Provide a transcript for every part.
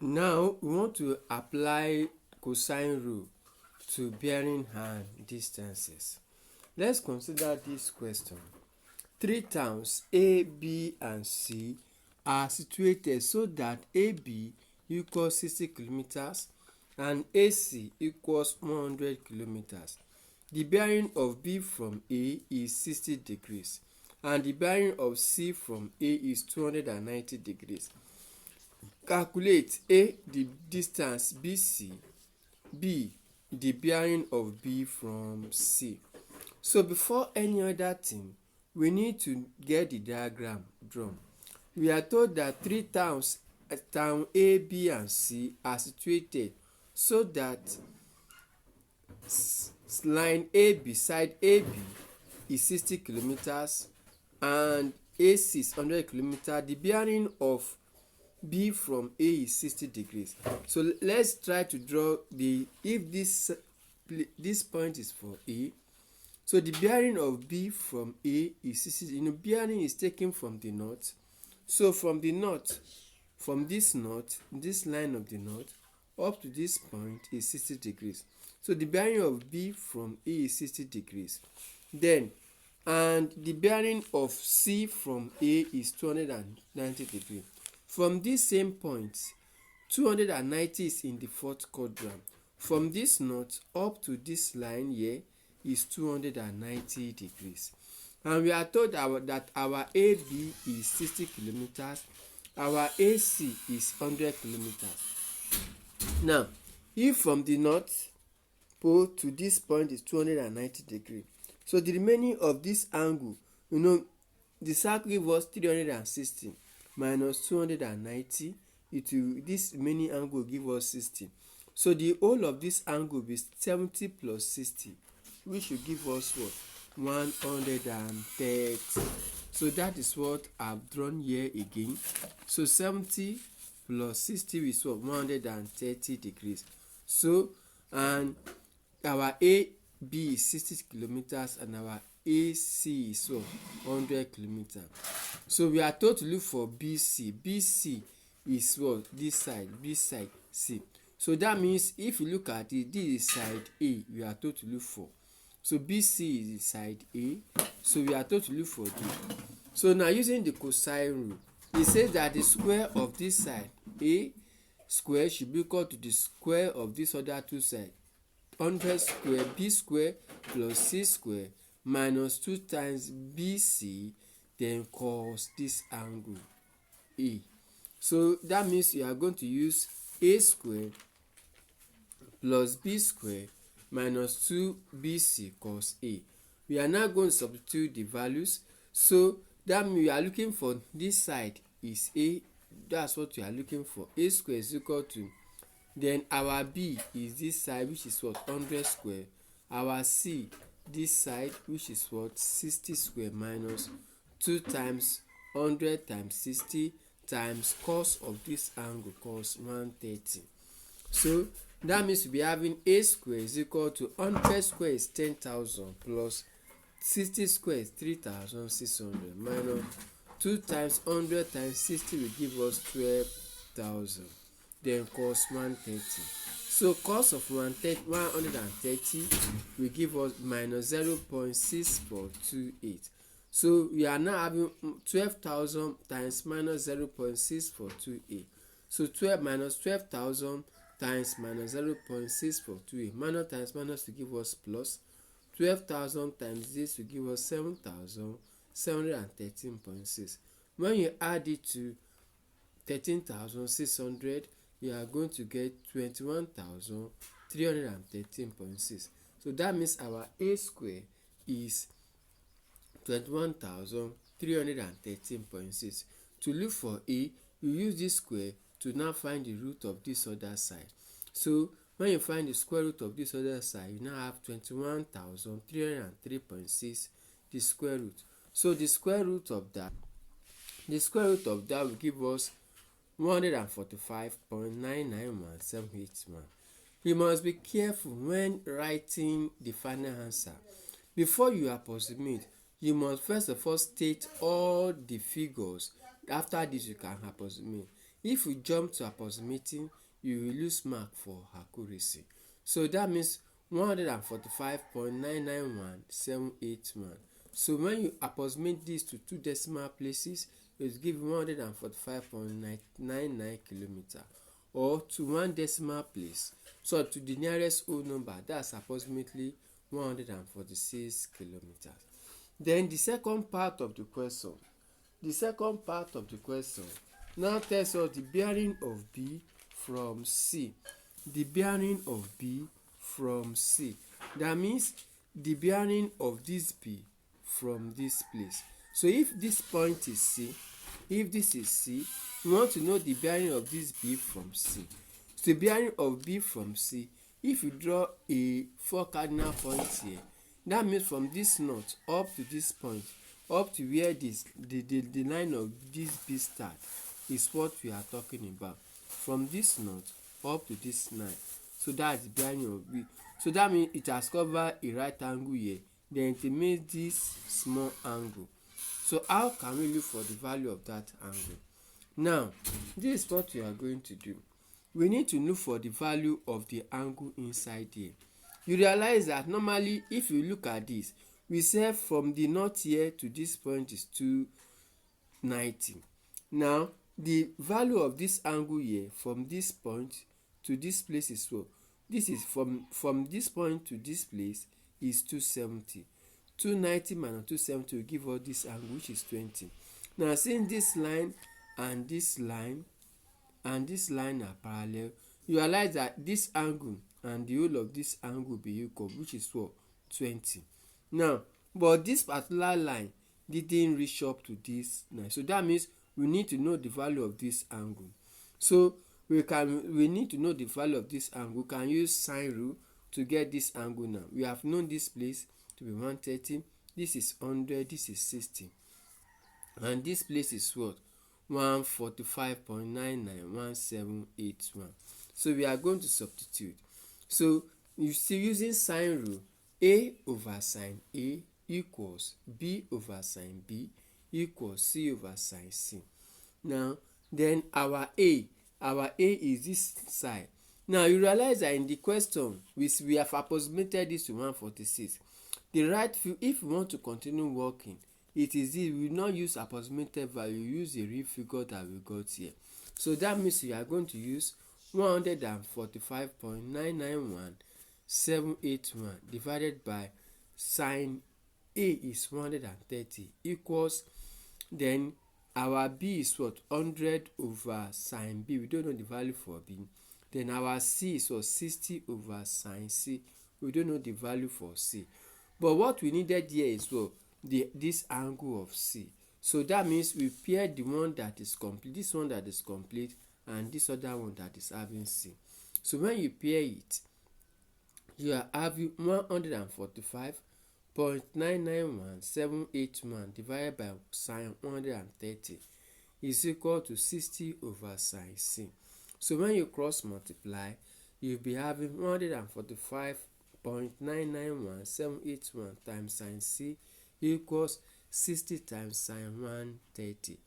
Now we want to apply cosine rule to bearing and distances. Let's consider this question. Three towns A, B and C are situated so that AB equals 60 kilometers and AC equals 100 kilometers. The bearing of B from A is 60 degrees and the bearing of C from A is 290 degrees. Calculate A, the distance BC, B, the bearing of B from C. So before any other thing, we need to get the diagram drawn. We are told that three towns, town A, B and C, are situated so that line A beside AB is 60 kilometers and AC is 100 kilometers. The bearing of B from A is 60 degrees. So let's try to draw if this point is for A. So the bearing of B from A is 60. Bearing is taken from the north. So from the north, from this north, this line of the north, up to this point is 60 degrees. So the bearing of B from A is 60 degrees. And the bearing of C from A is 290 degrees. From this same point, 290 is in the fourth quadrant. From this north up to this line here is 290 degrees. And we are told that our AB is 60 kilometers, our AC is 100 kilometers. Now, if from the north pole to this point is 290 degrees, so the remaining of this angle, the circle gives us 360 minus 290. This remaining angle will give us 60. So the whole of this angle will be 70 plus 60, which will give us what? 130. So that is what I've drawn here again. So 70 plus 60 is what? 130 degrees. So, and our AB is 60 kilometers and our AC is 100 kilometers. So we are told to look for BC. BC is what? This side, B side, C. So that means if you look at it, this is side A, we are told to look for. So BC is side A, so we are told to look for D. So now using the cosine rule, it says that the square of this side, A square, should be equal to the square of this other two sides. 100 square B square plus C square minus 2 times BC, then cos this angle A. So that means you are going to use A square plus B square minus 2BC cos A. We are now going to substitute the values. So that means we are looking for this side is A. That's what we are looking for. A square is equal to, then our B is this side, which is what? 100 square. Our C, this side, which is what? 60 square minus 2 times 100 times 60 times cos of this angle, cos 130. So that means we'll be having A square is equal to 100 square is 10,000 plus 60 square is 3,600 minus 2 times 100 times 60 will give us 12,000. Then cos 130. So cos of 130 will give us minus 0.6428. So we are now having 12,000 times minus 0.6428. So 12 minus 12,000 times minus 0.6428. Minus times minus will give us plus. 12,000 times this will give us 7,713.6. When you add it to 13,600, you are going to get 21,313.6. So that means our A square is 21,313.6. To look for A, you use this square to now find the root of this other side. So when you find the square root of this other side, you now have 21,303.6, the square root. So the square root of that will give us 145.991781. You must be careful when writing the final answer. Before you approximate, you must first of all state all the figures. After this, you can approximate. If you jump to approximating, you will lose mark for accuracy. So that means 145.991,781. So when you approximate this to two decimal places, it will give 145.999 kilometer, or to one decimal place, so to the nearest whole number, that's approximately 146 kilometers. Then the second part of the question now tells us the bearing of B from C. The bearing of B from C. That means the bearing of this B from this place. So if this point is C, if this is C, we want to know the bearing of this B from C. So the bearing of B from C, if you draw a 4 cardinal points here, that means from this north up to this point, up to where this the line of this B start is what we are talking about. From this north up to this line. So that's the bearing of B. So that means it has covered a right angle here. Then it makes this small angle. So how can we look for the value of that angle? Now, this is what we are going to do. We need to look for the value of the angle inside here. You realize that normally if you look at this, we say from the north here to this point is 290. Now, the value of this angle here from this point to this place is what? This is from this point to this place is 270. 290 minus 270 will give us this angle, which is 20. Now, since this line and this line are parallel, you realize that this angle and the whole of this angle will be equal, which is what? 20. Now, but this particular line didn't reach up to this line, so that means we need to know the value of this angle. So we need to know the value of this angle. We can use sine rule to get this angle. Now we have known this place to be 130, this is 100, this is 60, and this place is what? 145.991781. So we are going to substitute. So you see, using sine rule, A over sine A equals B over sine B equals C over sine C. Now then our A is this side. Now you realize that in the question we have approximated this to 146. The right field, if we want to continue working, it is this. We will not use approximated value, use a real figure that we got here. So that means we are going to use 145.991781 divided by sine A is 130 equals, then our B is what? 100 over sine B. We don't know the value for B. Then our C is what? 60 over sine C. We don't know the value for C. But what we needed here is what? This angle of C. So that means we pair the one that is complete, this one that is complete, and this other one that is having C. So when you pair it, you are having 145.991781 divided by sine 130 is equal to 60 over sine C. So when you cross multiply, you'll be having 145.991781 times sine C equals 60 times sine 130.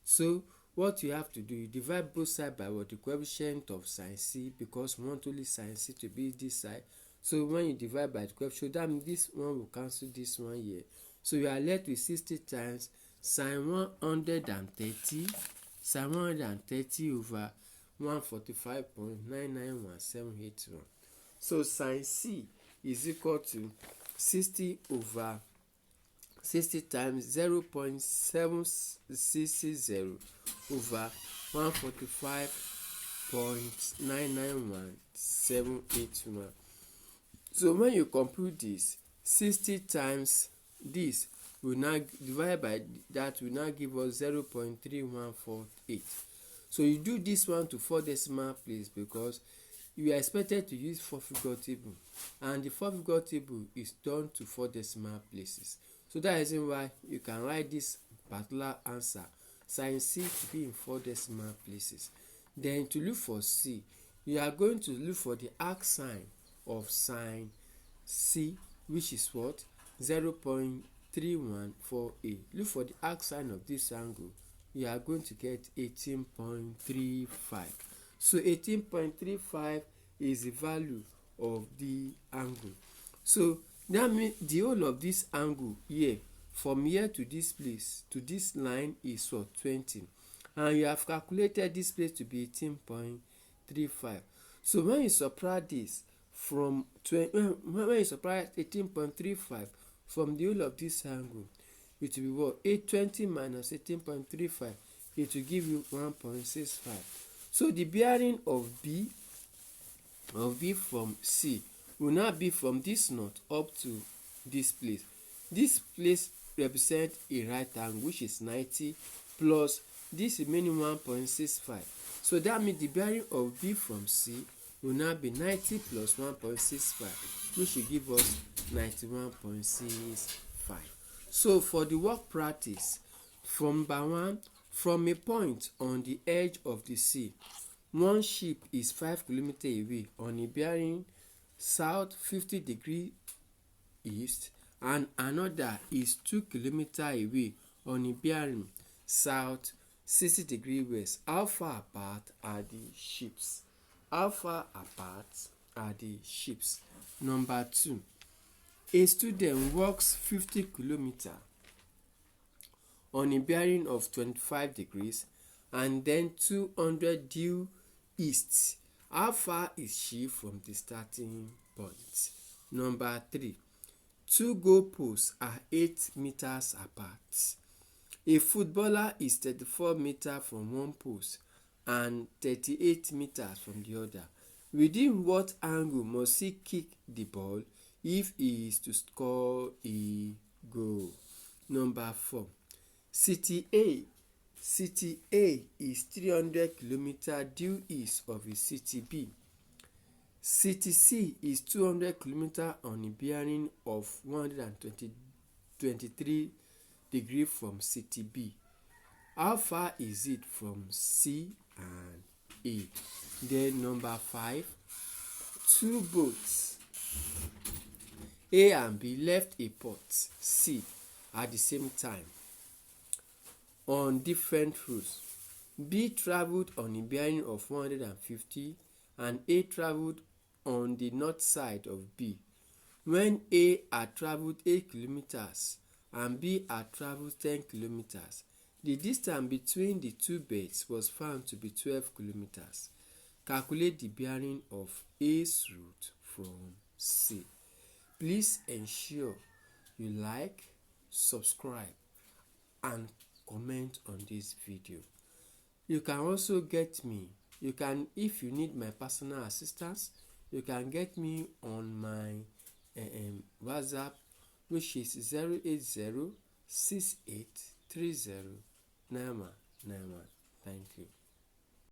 So what you have to do, you divide both sides by what? The coefficient of sine C, because we want only sine C to be this side. So when you divide by the coefficient, that means this one will cancel this one here. So you are left with 60 times sine 130 over 145.991781. So sine C is equal to 60 over 60 times 0.7660 over 145.991781. So when you compute this, 60 times this will now divide by that will now give us 0.3148. So you do this one to 4 decimal place because you are expected to use 4-figure table, and the 4-figure table is done to 4 decimal places. So that is why you can write this particular answer, sine C, to be in 4 decimal places. Then to look for C, you are going to look for the arc sine of sine C, which is what? 0.3148. Look for the arc sine of this angle you are going to get 18.35. So 18.35 is the value of the angle. So that means the whole of this angle here, from here to this place to this line, is what, 20, and you have calculated this place to be 18.35. So when you subtract this from when you subtract 18.35 from the whole of this angle, it will be what, 820 minus 18.35, it will give you 1.65. So the bearing of B from C will now be from this knot up to this place. This place represents a right angle, which is 90, plus this remaining 1.65. So that means the bearing of B from C will now be 90 plus 1.65, which will give us 91.65. So for the work practice, from number 1, from a point on the edge of the sea, one ship is 5 kilometers away on a bearing south 50 degrees east, and another is 2 kilometers away on a bearing south 60 degrees west. How far apart are the ships? How far apart are the ships? Number 2, a student walks 50 kilometers on a bearing of 25 degrees and then 200 due east. How far is she from the starting point? Number 3, 2 goalposts are 8 meters apart. A footballer is 34 meters from one post and 38 meters from the other. Within what angle must he kick the ball if he is to score a goal? Number 4, City A is 300 kilometers due east of a City B. City C is 200 kilometers on a bearing of 123 degrees from City B. How far is it from C and A? Then number 5, 2 boats A and B left a port C at the same time on different routes. B traveled on a bearing of 150 and A traveled on the north side of B. When A had traveled 8 kilometers and B had traveled 10 kilometers, the distance between the two beds was found to be 12 kilometers. Calculate the bearing of A's route from C. Please ensure you like, subscribe, and comment on this video. You can also get me, if you need my personal assistance, you can get me on my WhatsApp, which is 08068309191. Thank you.